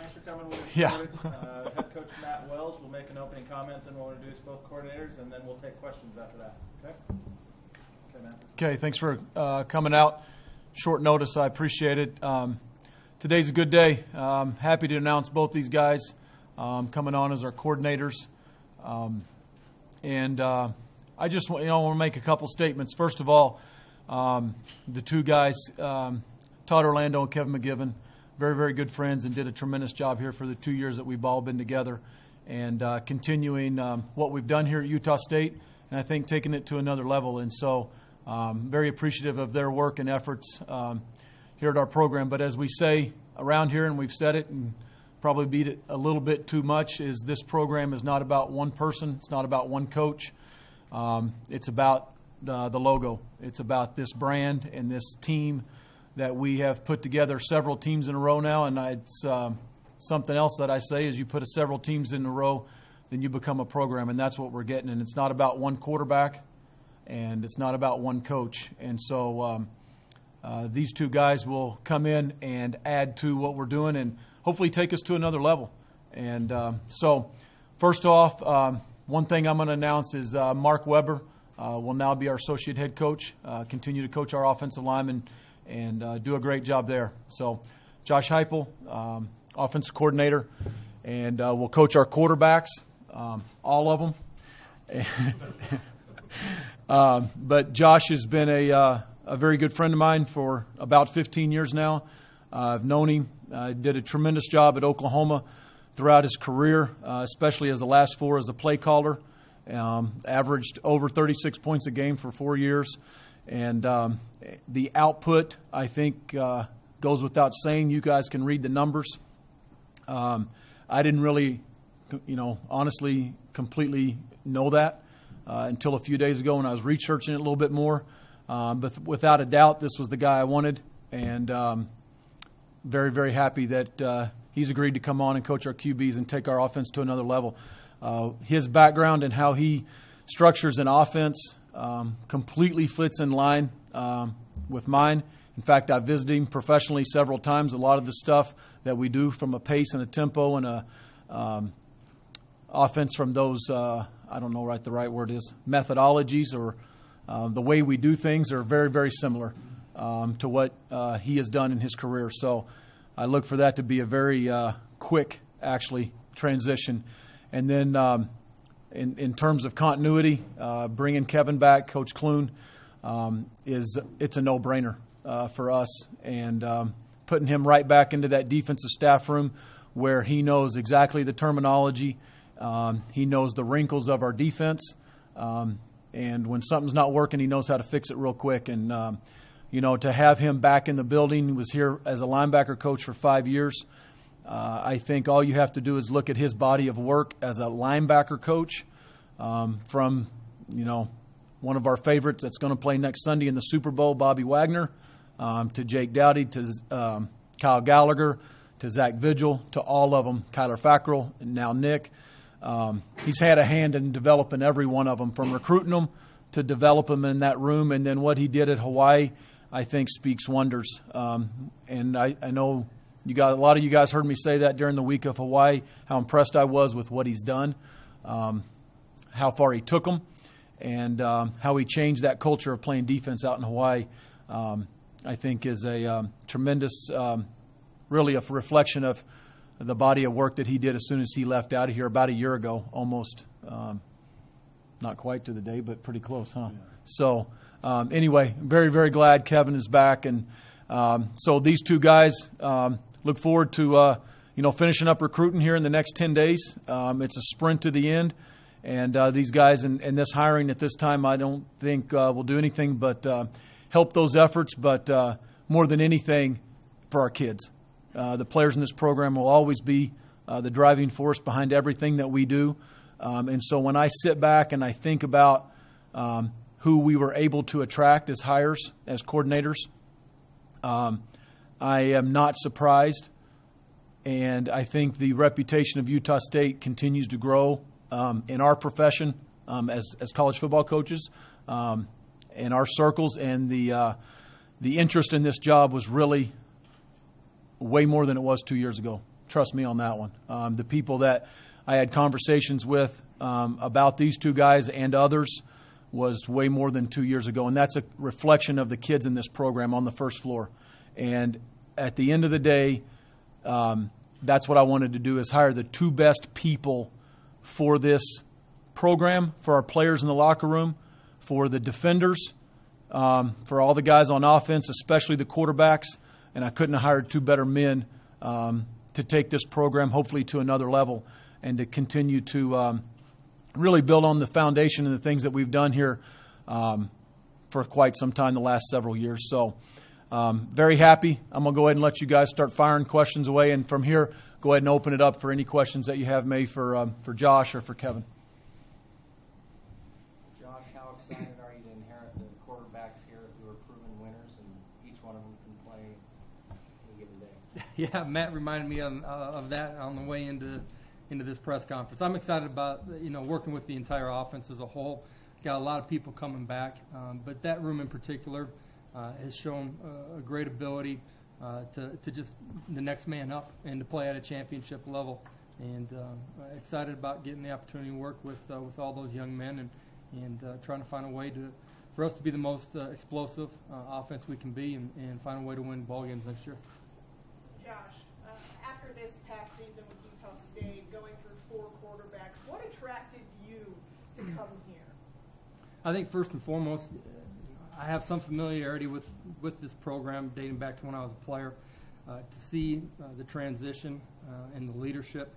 thanks for coming. We'll get Yeah. started. Head coach Matt Wells will make an opening comment, then we'll introduce both coordinators, and then we'll take questions after that. Okay? Okay, Matt. Okay, thanks for coming out. Short notice, I appreciate it. Today's a good day. Happy to announce both these guys coming on as our coordinators. I just want to make a couple statements. First of all, the two guys, Todd Orlando and Kevin McGivern, very, very good friends and did a tremendous job here for the 2 years that we've all been together and continuing what we've done here at Utah State, and I think taking it to another level. And so very appreciative of their work and efforts here at our program. But as we say around here, and we've said it and probably beat it a little bit too much, is this program is not about one person. It's not about one coach. It's about the logo. It's about this brand and this team that we have put together several teams in a row now. And it's something else that I say is you put several teams in a row, then you become a program. And that's what we're getting. And it's not about one quarterback, and it's not about one coach. And so these two guys will come in and add to what we're doing and hopefully take us to another level. And so first off, one thing I'm going to announce is Mark Weber will now be our associate head coach, continue to coach our offensive linemen and do a great job there. So Josh Heupel, offensive coordinator, and will coach our quarterbacks, all of them. But Josh has been a very good friend of mine for about 15 years now. I've known him. Did a tremendous job at Oklahoma throughout his career, especially as the last four as the play caller. Averaged over 36 points a game for 4 years. And the output, I think, goes without saying. You guys can read the numbers. I didn't really, honestly, completely know that until a few days ago when I was researching it a little bit more. But without a doubt, this was the guy I wanted. And very, very happy that he's agreed to come on and coach our QBs and take our offense to another level. His background and how he structures an offense completely fits in line with mine. In fact, I visited him professionally several times. A lot of the stuff that we do from a pace and a tempo and a offense from those, I don't know what the right word is, methodologies or the way we do things are very, very similar to what he has done in his career. So I look for that to be a very quick, actually, transition. And then in terms of continuity, bringing Kevin back, Coach Clune, it's a no-brainer for us. And putting him right back into that defensive staff room where he knows exactly the terminology. He knows the wrinkles of our defense. And when something's not working, he knows how to fix it real quick. And, to have him back in the building, he was here as a linebacker coach for 5 years. I think all you have to do is look at his body of work as a linebacker coach from, one of our favorites that's going to play next Sunday in the Super Bowl, Bobby Wagner, to Jake Dowdy, to Kyle Gallagher, to Zach Vigil, to all of them, Kyler Fackrell, and now Nick. He's had a hand in developing every one of them, from recruiting them to develop them in that room. And then what he did at Hawaii, I think, speaks wonders. And I know a lot of you guys heard me say that during the week of Hawaii, how impressed I was with what he's done, how far he took them, and how he changed that culture of playing defense out in Hawaii. I think is a tremendous, really a reflection of the body of work that he did as soon as he left out of here about a year ago, almost, not quite to the day, but pretty close, huh? Yeah. So anyway, very, very glad Kevin is back. And so these two guys look forward to, finishing up recruiting here in the next 10 days. It's a sprint to the end. And these guys and this hiring at this time, I don't think will do anything but help those efforts, but more than anything for our kids. The players in this program will always be the driving force behind everything that we do. And so when I sit back and I think about who we were able to attract as hires, as coordinators, I am not surprised. And I think the reputation of Utah State continues to grow in our profession as college football coaches, in our circles. And the interest in this job was really way more than it was 2 years ago. Trust me on that one. The people that I had conversations with about these two guys and others was way more than 2 years ago, and that's a reflection of the kids in this program on the first floor. And at the end of the day, that's what I wanted to do, is hire the two best people for this program, for our players in the locker room, for the defenders, for all the guys on offense, especially the quarterbacks. And I couldn't have hired two better men to take this program hopefully to another level and to continue to really build on the foundation and the things that we've done here for quite some time the last several years. So very happy. I'm going to go ahead and let you guys start firing questions away. And from here, go ahead and open it up for any questions that you have made for Josh or for Kevin. Josh, how excited are you to inherit the quarterbacks here who are proven winners, and each one of them can play any given day? Yeah, Matt reminded me of that on the way into this press conference. I'm excited about working with the entire offense as a whole. Got a lot of people coming back, but that room in particular has shown a great ability to just the next man up and to play at a championship level. And excited about getting the opportunity to work with all those young men and trying to find a way for us to be the most explosive offense we can be and find a way to win ball games next year. Josh, after this past season with Utah State, going through 4 quarterbacks, what attracted you to come here? I think first and foremost, I have some familiarity with this program dating back to when I was a player. To see the transition and the leadership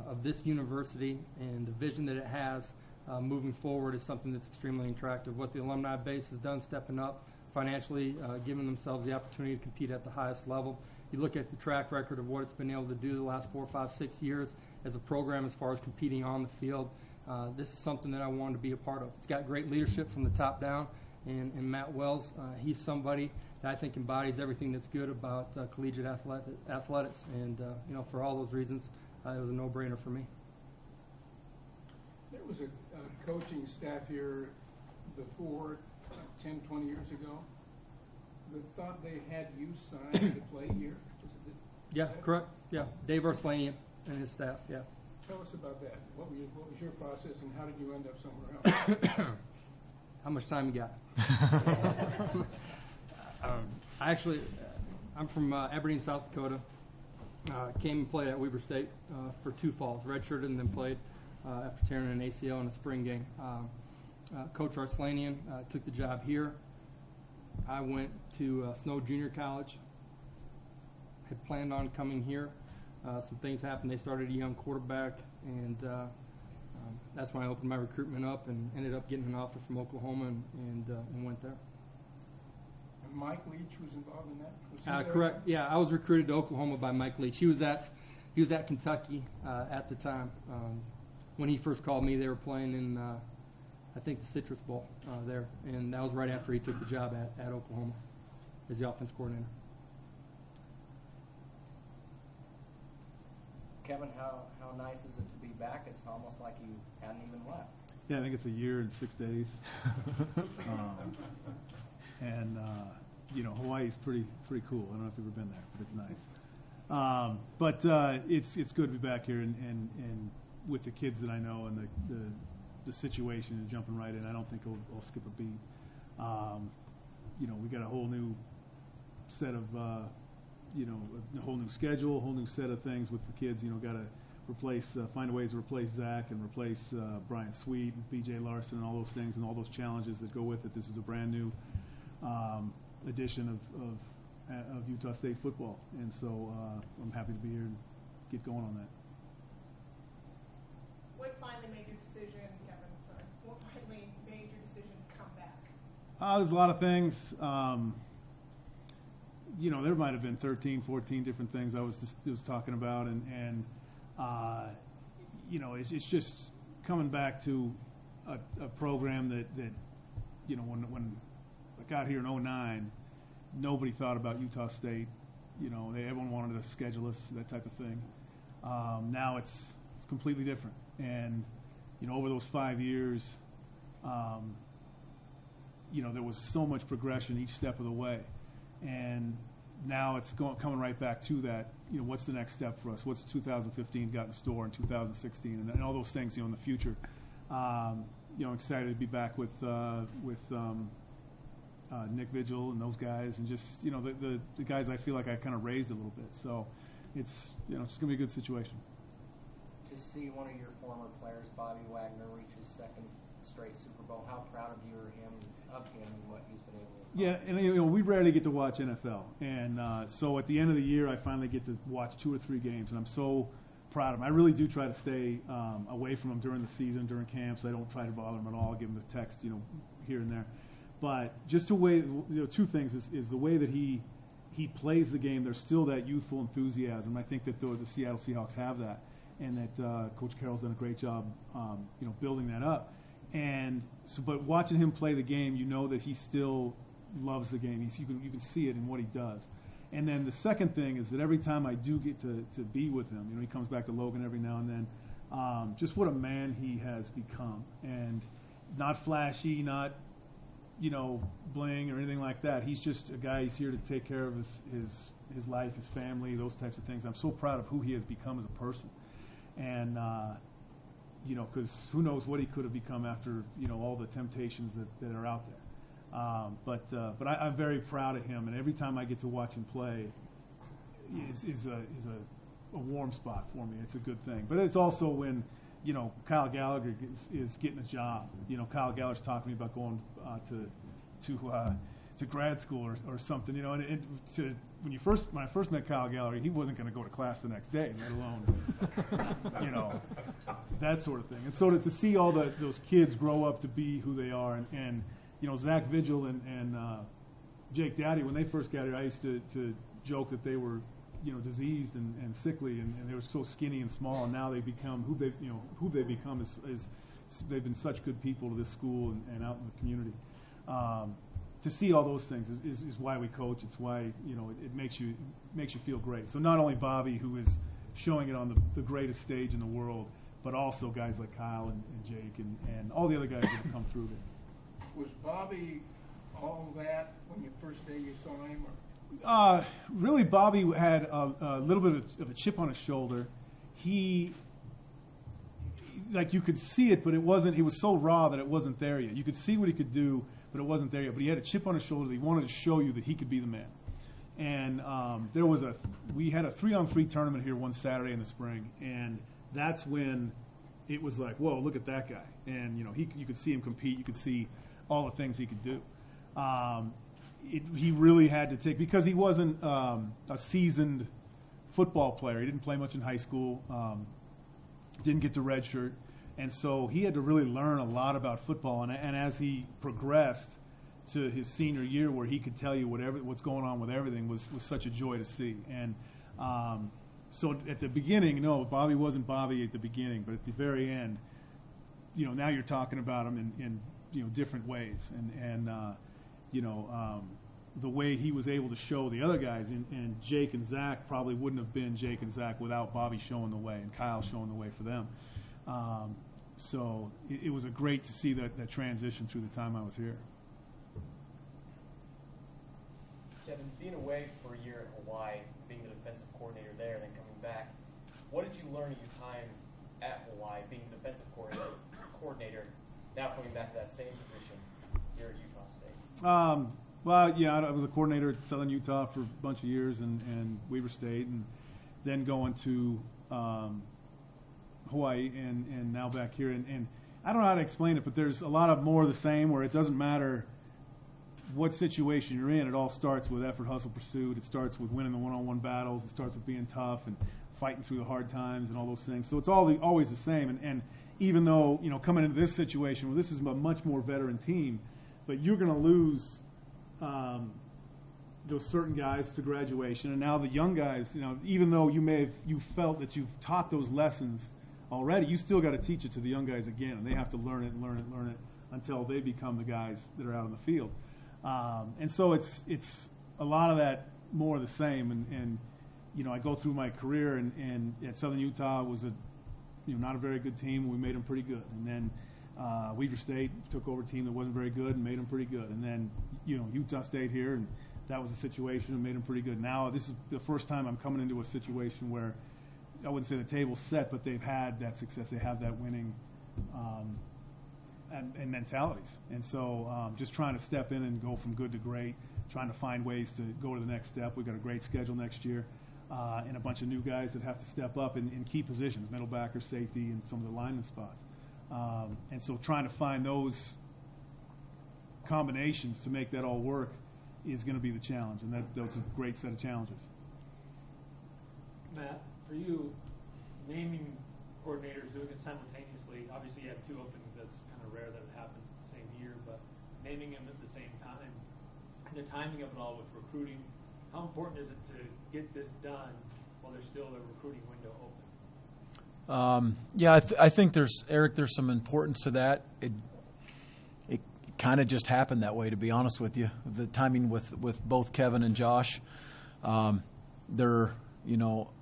of this university and the vision that it has moving forward is something that's extremely attractive. What the alumni base has done, stepping up financially, giving themselves the opportunity to compete at the highest level. You look at the track record of what it's been able to do the last 4, 5, 6 years as a program as far as competing on the field. This is something that I wanted to be a part of. It's got great leadership from the top down, and Matt Wells, he's somebody that I think embodies everything that's good about collegiate athletics. And, for all those reasons, it was a no-brainer for me. There was a coaching staff here before 10, 20 years ago that thought they had you signed to play here. Yeah, correct. Yeah, Dave Arslanian and his staff, yeah. Tell us about that. What was your process, and how did you end up somewhere else? How much time you got? I'm from Aberdeen, South Dakota. Came and played at Weber State for 2 falls, redshirted and then played after tearing an ACL in a spring game. Coach Arslanian took the job here. I went to Snow Junior College. Had planned on coming here. Some things happened. They started a young quarterback, and that's when I opened my recruitment up and ended up getting an offer from Oklahoma and went there. And Mike Leach was involved in that? Was he there? Correct. Yeah, I was recruited to Oklahoma by Mike Leach. He was at Kentucky at the time. When he first called me, they were playing in I think the Citrus Bowl there, and that was right after he took the job at Oklahoma as the offense coordinator. Kevin, how nice is it to be back? It's almost like you hadn't even left. Yeah, I think it's a year and 6 days. Hawaii's pretty cool. I don't know if you've ever been there, but it's nice. It's good to be back here and with the kids that I know and the situation and jumping right in. I don't think I'll skip a beat. We got a whole new set of a whole new schedule, a whole new set of things with the kids. Got to find ways to replace Zach and replace Brian Sweet and B.J. Larson and all those things and all those challenges that go with it. This is a brand new edition of Utah State football, and so I'm happy to be here and get going on that. What finally made your decision, Kevin? Sorry. What finally made your decision to come back? There's a lot of things. There might have been 13, 14 different things I was talking about, and it's just coming back to a program that when I got here in 2009, nobody thought about Utah State. Everyone wanted to schedule us, that type of thing. Now it's completely different, and over those 5 years, there was so much progression each step of the way. And now it's coming right back to that. What's the next step for us? What's 2015 got in store in 2016, and all those things in the future. Excited to be back with Nick Vigil and those guys, and just the guys I feel like I kind of raised a little bit. So it's it's gonna be a good situation. To see one of your former players, Bobby Wagner, reach his second straight Super Bowl, how proud of you or him and what he's been able to accomplish? Yeah, and we rarely get to watch NFL, and so at the end of the year, I finally get to watch 2 or 3 games, and I'm so proud of him. I really do try to stay away from him during the season, during camps. I don't try to bother him at all. I give him a text, here and there. But just the way, 2 things is the way that he plays the game. There's still that youthful enthusiasm. I think that the Seattle Seahawks have that, and that Coach Carroll's done a great job, building that up. And so, but watching him play the game, that he still loves the game. You can see it in what he does. And then the second thing is that every time I do get to be with him, he comes back to Logan every now and then, just what a man he has become. And not flashy, not, bling or anything like that. He's just a guy. He's here to take care of his life, his family, those types of things. I'm so proud of who he has become as a person. And, because who knows what he could have become after, all the temptations that are out there. But I'm very proud of him, and every time I get to watch him play is a warm spot for me. It's a good thing. But it's also when, Kyle Gallagher is getting a job. Kyle Gallagher's talking to me about going to grad school or something. When I first met Kyle Gallagher, he wasn't going to go to class the next day, let alone, that sort of thing. And so to see all those kids grow up to be who they are, and Zach Vigil and Jake Daddy, when they first got here, I used to joke that they were, diseased and sickly, and they were so skinny and small, and now they become who they become is they've been such good people to this school and out in the community. To see all those things is why we coach. It's why it makes you feel great. So not only Bobby, who is showing it on the greatest stage in the world, but also guys like Kyle and Jake and all the other guys that have come through there. Was Bobby all that when the first day you saw him? Really, Bobby had a little bit of a chip on his shoulder. He, you could see it, but it wasn't. He was so raw that it wasn't there yet. You could see what he could do, but it wasn't there yet. But he had a chip on his shoulder that he wanted to show you that he could be the man. And we had a 3-on-3 tournament here one Saturday in the spring, and that's when it was like, whoa, look at that guy. And you could see him compete. You could see all the things he could do. He really had to take, because he wasn't a seasoned football player. He didn't play much in high school, didn't get the red shirt, and so he had to really learn a lot about football. And as he progressed to his senior year, where he could tell you what's going on with everything, was such a joy to see. And so at the beginning, no, Bobby wasn't Bobby at the beginning, but at the very end, now you're talking about him in different ways, and the way he was able to show the other guys, and Jake and Zach probably wouldn't have been Jake and Zach without Bobby showing the way and Kyle showing the way for them. So it was great to see that transition through the time I was here. Kevin, being away for a year in Hawaii, being the defensive coordinator there, and then coming back, what did you learn in your time at Hawaii, being the defensive coordinator, now coming back to that same position here at Utah State? Well, yeah, I was a coordinator at Southern Utah for a bunch of years and Weber State, and then going to Hawaii and now back here. And I don't know how to explain it, but there's a lot of more of the same, where it doesn't matter what situation you're in. It all starts with effort, hustle, pursuit. It starts with winning the one-on-one battles. It starts with being tough and fighting through the hard times and all those things. So it's always the same. And even though, coming into this situation, well, this is a much more veteran team, but you're going to lose those certain guys to graduation, and now the young guys, even though you felt that you've taught those lessons already, you still got to teach it to the young guys again, and they have to learn it until they become the guys that are out on the field. And so it's a lot of that, more of the same. And I go through my career, and at Southern Utah was not a very good team. We made them pretty good, and then Weber State took over a team that wasn't very good and made them pretty good. And then, Utah State here, and that was a situation that made them pretty good. Now this is the first time I'm coming into a situation where I wouldn't say the table's set, but they've had that success. They have that winning and mentalities. And so just trying to step in and go from good to great, trying to find ways to go to the next step. We've got a great schedule next year and a bunch of new guys that have to step up in key positions, middle backer, safety, and some of the lineman spots. And so trying to find those combinations to make that all work is going to be the challenge, and that's a great set of challenges. Matt, for you, naming coordinators, doing it simultaneously, obviously you have two openings. That's kind of rare that it happens at the same year, but naming them at the same time, and the timing of it all with recruiting, how important is it to get this done while there's still a recruiting window open? Yeah, I think there's some importance to that. It kind of just happened that way, to be honest with you. The timing with both Kevin and Josh, their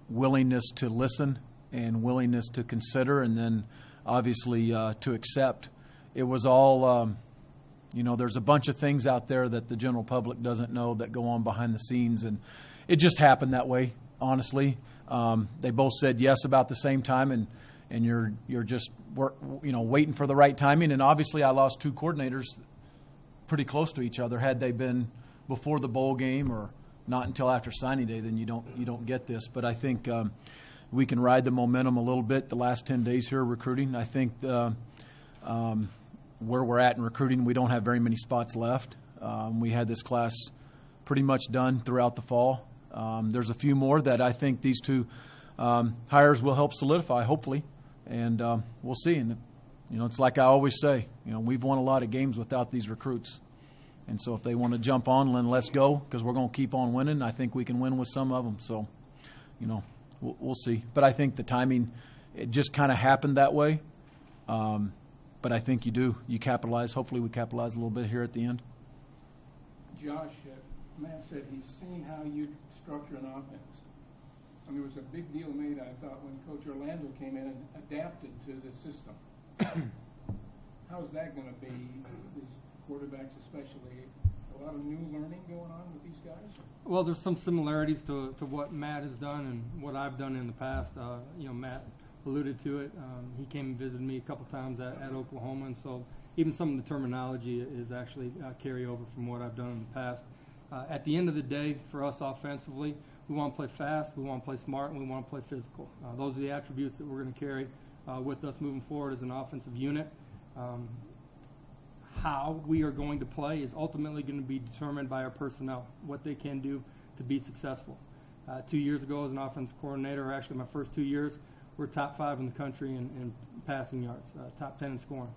willingness to listen and willingness to consider, and then obviously to accept. It was all, there's a bunch of things out there that the general public doesn't know that go on behind the scenes, and it just happened that way, honestly. They both said yes about the same time, and you're just waiting for the right timing. And obviously, I lost two coordinators pretty close to each other. Had they been before the bowl game or not until after signing day, then you don't get this. But I think we can ride the momentum a little bit the last 10 days here recruiting. I think where we're at in recruiting, we don't have very many spots left. We had this class pretty much done throughout the fall. There's a few more that I think these two hires will help solidify, hopefully, and we'll see. And it's like I always say, we've won a lot of games without these recruits, and so if they want to jump on, then let's go, because we're going to keep on winning. I think we can win with some of them. So, we'll see. But I think the timing, it just kind of happened that way. But I think you capitalize. Hopefully, we capitalize a little bit here at the end. Josh, Matt said he's seen how you structure an offense. There was a big deal made, I thought, when Coach Orlando came in and adapted to the system. How's that going to be? These quarterbacks especially, a lot of new learning going on with these guys? Well, there's some similarities to what Matt has done and what I've done in the past. Matt alluded to it. He came and visited me a couple times at Oklahoma, and so even some of the terminology is actually carryover from what I've done in the past. At the end of the day, for us offensively, we want to play fast, we want to play smart, and we want to play physical. Those are the attributes that we're going to carry with us moving forward as an offensive unit. How we are going to play is ultimately going to be determined by our personnel, what they can do to be successful. 2 years ago as an offensive coordinator, or actually my first 2 years, we're top 5 in the country in passing yards, top 10 in scoring.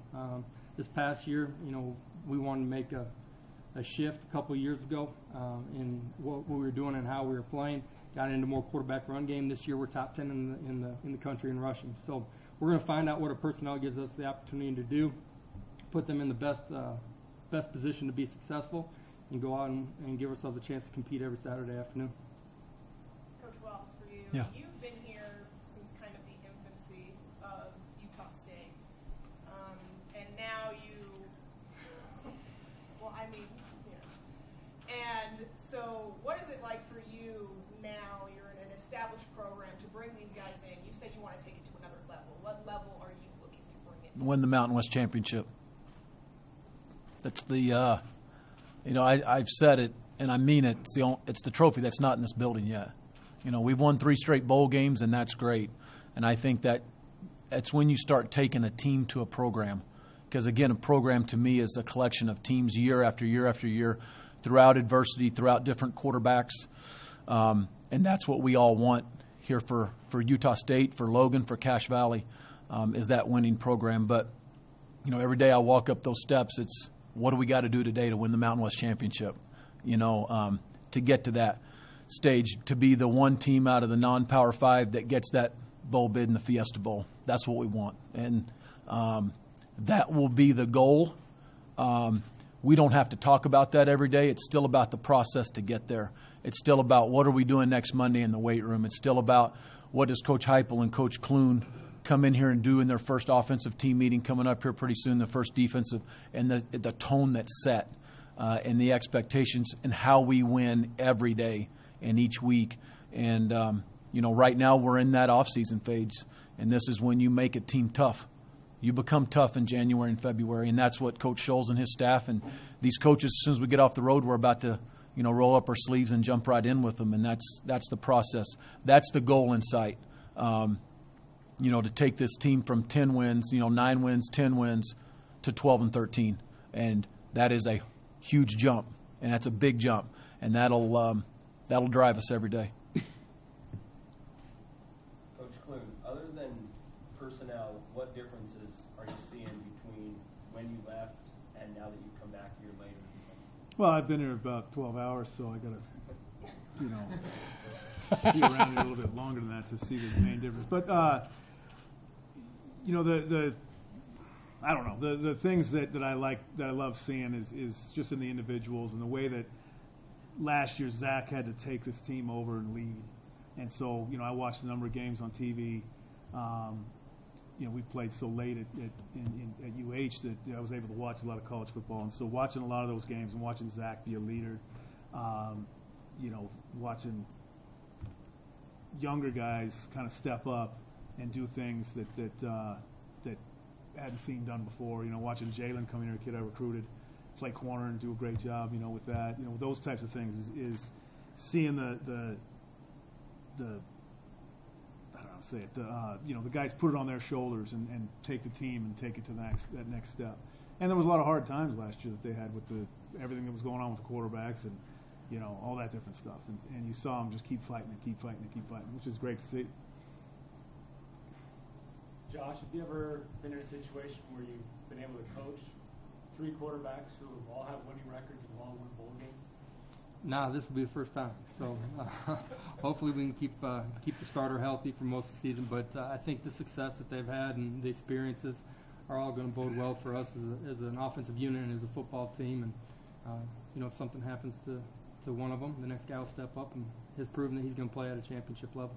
This past year, we wanted to make a shift a couple of years ago in what we were doing and how we were playing. Got into more quarterback run game. This year we're top 10 in the country in rushing. So we're going to find out what our personnel gives us the opportunity to do, put them in the best position to be successful, and go out and give ourselves a chance to compete every Saturday afternoon. Coach Wells, for you, Yeah. You've been here since kind of the infancy of Utah State, and now and so what is it like for you now? You're in an established program to bring these guys in. You said you want to take it to another level. What level are you looking to bring it to? Win the Mountain West Championship. That's the, I've said it, and I mean it. It's the trophy that's not in this building yet. We've won 3 straight bowl games, and that's great. And I think that's when you start taking a team to a program. Because, again, a program to me is a collection of teams year after year after year, throughout adversity, throughout different quarterbacks. And that's what we all want here for Utah State, for Logan, for Cache Valley, is that winning program. But, every day I walk up those steps, it's what do we got to do today to win the Mountain West Championship, to get to that stage, to be the one team out of the non-Power 5 that gets that bowl bid in the Fiesta Bowl. That's what we want. And that will be the goal. We don't have to talk about that every day. It's still about the process to get there. It's still about what are we doing next Monday in the weight room. It's still about what does Coach Heupel and Coach Clune come in here and do in their first offensive team meeting coming up here pretty soon, the first defensive, and the tone that's set. and the expectations and how we win every day and each week. And, right now we're in that off-season phase, and this is when you make a team tough. You become tough in January and February, and that's what Coach Scholes and his staff and these coaches, as soon as we get off the road, we're about to, roll up our sleeves and jump right in with them, and that's the process. That's the goal in sight, to take this team from 10 wins, 9 wins, 10 wins, to 12 and 13. And that is a huge jump, and that's a big jump, and that'll drive us every day. Coach Clune, other than personnel, what differences are you seeing between when you left and now that you've come back a year later? Well, I've been here about 12 hours, so I got to, be around here a little bit longer than that to see the main difference. But, I don't know, the things that I like, that I love seeing is just in the individuals and the way that last year Zach had to take this team over and lead. And so, I watched a number of games on TV. We played so late at UH that I was able to watch a lot of college football. And so watching a lot of those games and watching Zach be a leader, watching younger guys kind of step up and do things that hadn't seen done before. Watching Jalen come in here, a kid I recruited, play corner and do a great job, with that. Those types of things is seeing the I don't know how to say it, the guys put it on their shoulders and take the team and take it to that next step. And there was a lot of hard times last year that they had with everything that was going on with the quarterbacks and, all that different stuff. And you saw them just keep fighting, which is great to see. Josh, have you ever been in a situation where you've been able to coach 3 quarterbacks who all have winning records and all won bowl games? Nah, this will be the first time. So hopefully we can keep the starter healthy for most of the season. But I think the success that they've had and the experiences are all going to bode well for us as an offensive unit and as a football team. And if something happens to one of them, the next guy will step up and has proven that he's going to play at a championship level.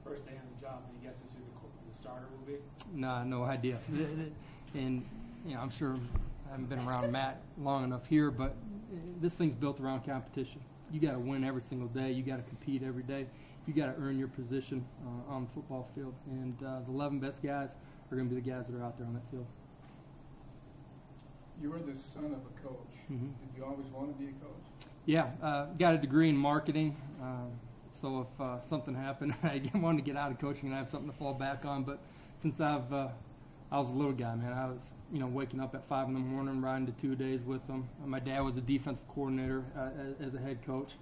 First day on the job, any guesses who the starter will be? Nah, no idea. And I'm sure I haven't been around Matt long enough here, but this thing's built around competition. You got to win every single day. You got to compete every day. You got to earn your position on the football field. And the 11 best guys are going to be the guys that are out there on that field. You were the son of a coach. Mm-hmm. Did you always want to be a coach? Yeah, got a degree in marketing. So if something happened, I wanted to get out of coaching and I have something to fall back on. But since I was a little guy, man, I was waking up at 5 in the morning, riding to 2 days with them. My dad was a defensive coordinator as a head coach,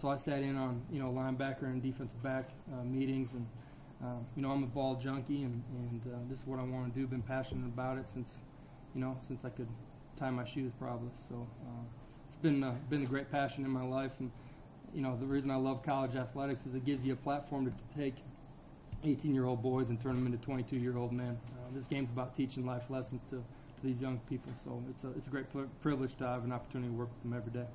so I sat in on linebacker and defensive back meetings, and I'm a ball junkie, and this is what I want to do. Been passionate about it since I could tie my shoes, probably. So it's been a great passion in my life, and the reason I love college athletics is it gives you a platform to take 18-year-old boys and turn them into 22-year-old men. This game's about teaching life lessons to these young people, so it's a great privilege to have an opportunity to work with them every day.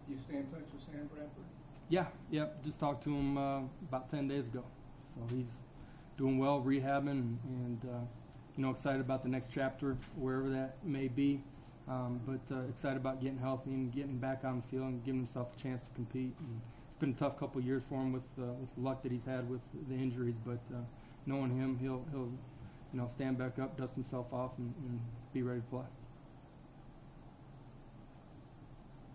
Do you stay in touch with Sam Bradford? Yeah, just talked to him about 10 days ago. So he's doing well, rehabbing, and excited about the next chapter, wherever that may be. But excited about getting healthy and getting back on the field and giving himself a chance to compete. And it's been a tough couple of years for him with the luck that he's had with the injuries, but knowing him, he'll stand back up, dust himself off, and be ready to play.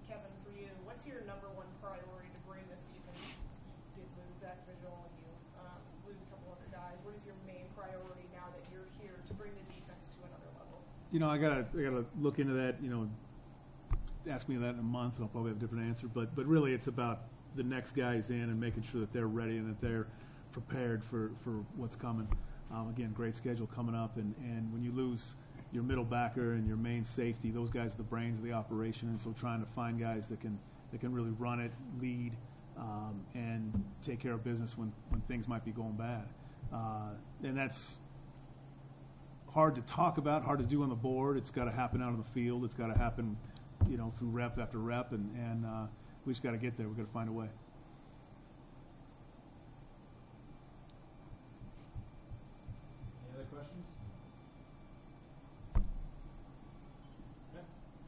Kevin, for you, what's your number one priority to bring this defense? You did lose Zach Vigil and you lose a couple other guys. What is your main priority now that you're here to bring the defense to another level? I gotta look into that. Ask me that in a month, and I'll probably have a different answer. But really, it's about the next guys in and making sure that they're ready and that they're prepared for what's coming. Again, great schedule coming up, and when you lose your middle backer and your main safety, those guys are the brains of the operation, and so trying to find guys that can really run it, lead, and take care of business when things might be going bad. And that's hard to talk about, hard to do on the board. It's got to happen out on the field. It's got to happen, through rep after rep, and we just got to get there. We've got to find a way.